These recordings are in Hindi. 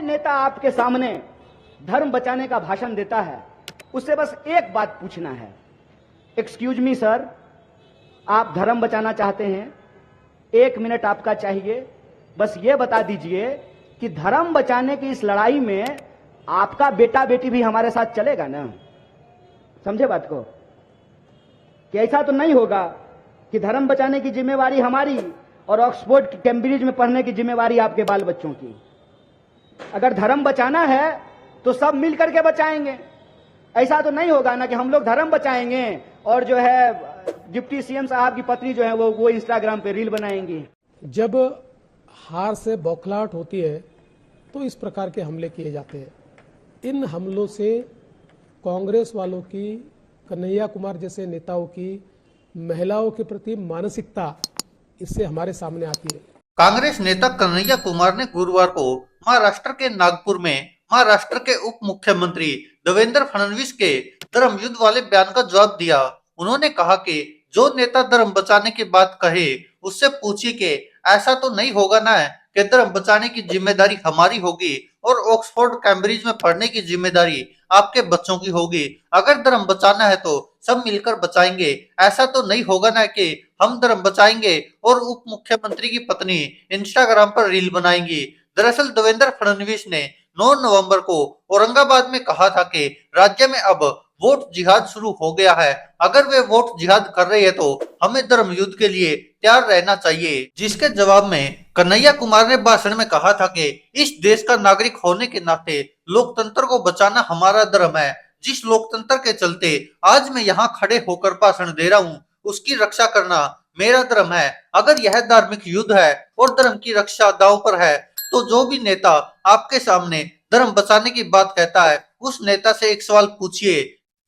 नेता आपके सामने धर्म बचाने का भाषण देता है, उससे बस एक बात पूछना है, एक्सक्यूज मी सर, आप धर्म बचाना चाहते हैं, 1 मिनट आपका चाहिए, बस ये बता दीजिए कि धर्म बचाने की इस लड़ाई में आपका बेटा बेटी भी हमारे साथ चलेगा ना? समझे बात को? कि ऐसा तो नहीं होगा कि धर्म बचाने की जिम्मेवारी हमारी और ऑक्सफोर्ड कैम्ब्रिज में पढ़ने की जिम्मेवारी आपके बाल बच्चों की। अगर धर्म बचाना है तो सब मिलकर के बचाएंगे। ऐसा तो नहीं होगा ना कि हम लोग धर्म बचाएंगे और जो है डिप्टी सीएम साहब की पत्नी जो है वो इंस्टाग्राम पे रील बनाएंगी। जब हार से बौखलाहट होती है तो इस प्रकार के हमले किए जाते हैं। इन हमलों से कांग्रेस वालों की, कन्हैया कुमार जैसे नेताओं की, महिलाओं के प्रति मानसिकता इससे हमारे सामने आती है। कांग्रेस नेता कन्हैया कुमार ने गुरुवार को महाराष्ट्र के नागपुर में महाराष्ट्र के उप मुख्यमंत्री देवेंद्र फडणवीस के धर्म युद्ध वाले बयान का जवाब दिया। उन्होंने कहा कि जो नेता धर्म बचाने की बात कहे उससे पूछिए कि ऐसा तो नहीं होगा ना कि धर्म बचाने की जिम्मेदारी हमारी होगी और ऑक्सफोर्ड कैम्ब्रिज में पढ़ने की जिम्मेदारी आपके बच्चों की होगी। अगर धर्म बचाना है तो सब मिलकर बचाएंगे। ऐसा तो नहीं होगा ना कि हम धर्म बचाएंगे और उप मुख्यमंत्री की पत्नी इंस्टाग्राम पर रील बनाएंगी। दरअसल देवेंद्र फडणवीस ने 9 नवंबर को औरंगाबाद में कहा था कि राज्य में अब वोट जिहाद शुरू हो गया है। अगर वे वोट जिहाद कर रहे हैं तो हमें धर्म युद्ध के लिए तैयार रहना चाहिए। जिसके जवाब में कन्हैया कुमार ने भाषण में कहा था कि इस देश का नागरिक होने के नाते लोकतंत्र को बचाना हमारा धर्म है। जिस लोकतंत्र के चलते आज मैं यहाँ खड़े होकर भाषण दे रहा हूँ उसकी रक्षा करना मेरा धर्म है। अगर यह धार्मिक युद्ध है और धर्म की रक्षा दांव पर है तो जो भी नेता आपके सामने धर्म बचाने की बात कहता है उस नेता से एक सवाल पूछिए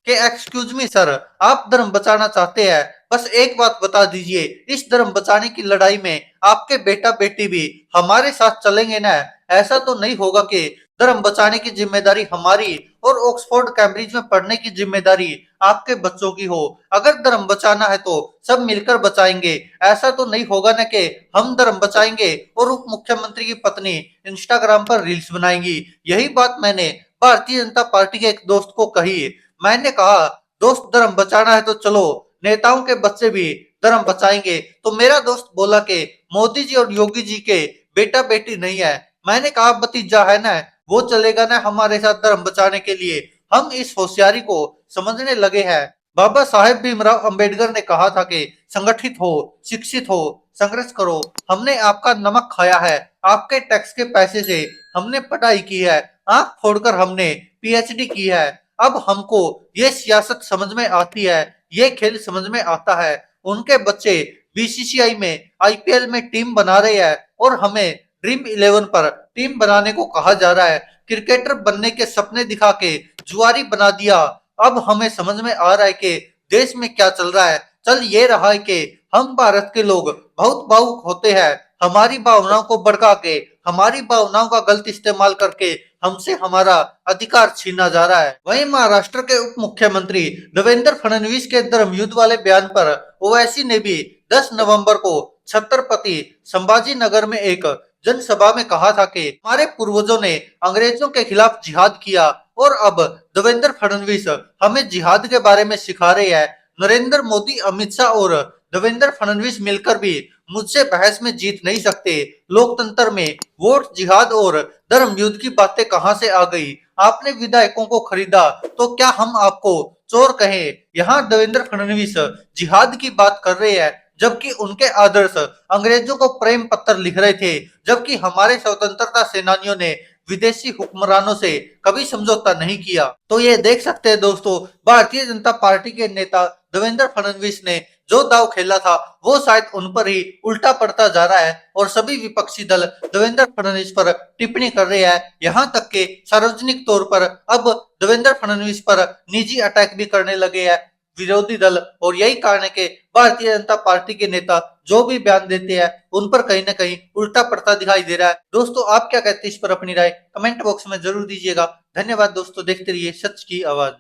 कि एक्सक्यूज मी सर, आप धर्म बचाना चाहते हैं, बस एक बात बता दीजिए, इस धर्म बचाने की लड़ाई में आपके बेटा बेटी भी हमारे साथ चलेंगे ना? ऐसा तो नहीं होगा कि धर्म बचाने की जिम्मेदारी हमारी और ऑक्सफोर्ड कैम्ब्रिज में पढ़ने की जिम्मेदारी आपके बच्चों की हो। अगर धर्म बचाना है तो सब मिलकर बचाएंगे। ऐसा तो नहीं होगा ना कि हम धर्म बचाएंगे और उप मुख्यमंत्री की पत्नी इंस्टाग्राम पर रील्स बनाएंगी। यही बात मैंने भारतीय जनता पार्टी के एक दोस्त को कही। मैंने कहा, दोस्त धर्म बचाना है तो चलो, नेताओं के बच्चे भी धर्म बचाएंगे। तो मेरा दोस्त बोला कि मोदी जी और योगी जी के बेटा बेटी नहीं है। मैंने कहा, भतीजा है ना, वो चलेगा ना हमारे साथ धर्म बचाने के लिए। हम इस होशियारी को समझने लगे हैं। बाबा साहेब भीमराव अंबेडकर ने कहा था कि संगठित हो, शिक्षित हो, संघर्ष करो। हमने आपका नमक खाया है, आपके टैक्स के पैसे से हमने पढ़ाई की है, आंख फोड़कर हमने पीएचडी की है। अब हमको ये सियासत समझ में आती है, ये खेल समझ में आता है। उनके बच्चे बीसीसीआई में आईपीएल में टीम बना रहे हैं और हमें ड्रीम 11 पर टीम बनाने को कहा जा रहा है। क्रिकेटर बनने के सपने दिखा के जुआरी बना दिया। अब हमें समझ में आ रहा है कि देश में क्या चल रहा है। चल ये रहा है कि हम भारत के लोग बहुत भावुक होते हैं। हमारी भावनाओं को भड़का के, हमारी भावनाओं का गलत इस्तेमाल करके हमसे हमारा अधिकार छीना जा रहा है। वहीं महाराष्ट्र के उप मुख्यमंत्री देवेंद्र फडणवीस के धर्म युद्ध वाले बयान पर ओवैसी ने भी 10 नवंबर को छत्रपति संभाजी नगर में एक जनसभा में कहा था कि हमारे पूर्वजों ने अंग्रेजों के खिलाफ जिहाद किया और अब देवेंद्र फडणवीस हमें जिहाद के बारे में सिखा रहे हैं। नरेंद्र मोदी, अमित शाह और देवेंद्र फडणवीस मिलकर भी मुझसे बहस में जीत नहीं सकते। लोकतंत्र में वोट, जिहाद और धर्म युद्ध की बातें कहां से आ गई? आपने विधायकों को खरीदा तो क्या हम आपको चोर कहें? यहाँ देवेंद्र फडणवीस जिहाद की बात कर रहे हैं जबकि उनके आदर्श अंग्रेजों को प्रेम पत्र लिख रहे थे। जबकि हमारे स्वतंत्रता सेनानियों ने विदेशी हुक्मरानों से कभी समझौता नहीं किया। तो ये देख सकते हैं दोस्तों, भारतीय जनता पार्टी के नेता देवेंद्र फडणवीस ने जो दाव खेला था वो शायद उन पर ही उल्टा पड़ता जा रहा है और सभी विपक्षी दल देवेंद्र फडणवीस पर टिप्पणी कर रहे हैं। यहाँ तक के सार्वजनिक तौर पर अब देवेंद्र फडणवीस पर निजी अटैक भी करने लगे हैं विरोधी दल। और यही कारण है कि भारतीय जनता पार्टी के नेता जो भी बयान देते हैं उन पर कहीं ना कहीं उल्टा पड़ता दिखाई दे रहा है। दोस्तों, आप क्या कहते हैं इस पर अपनी राय कमेंट बॉक्स में जरूर दीजिएगा। धन्यवाद दोस्तों, देखते रहिए सच की आवाज।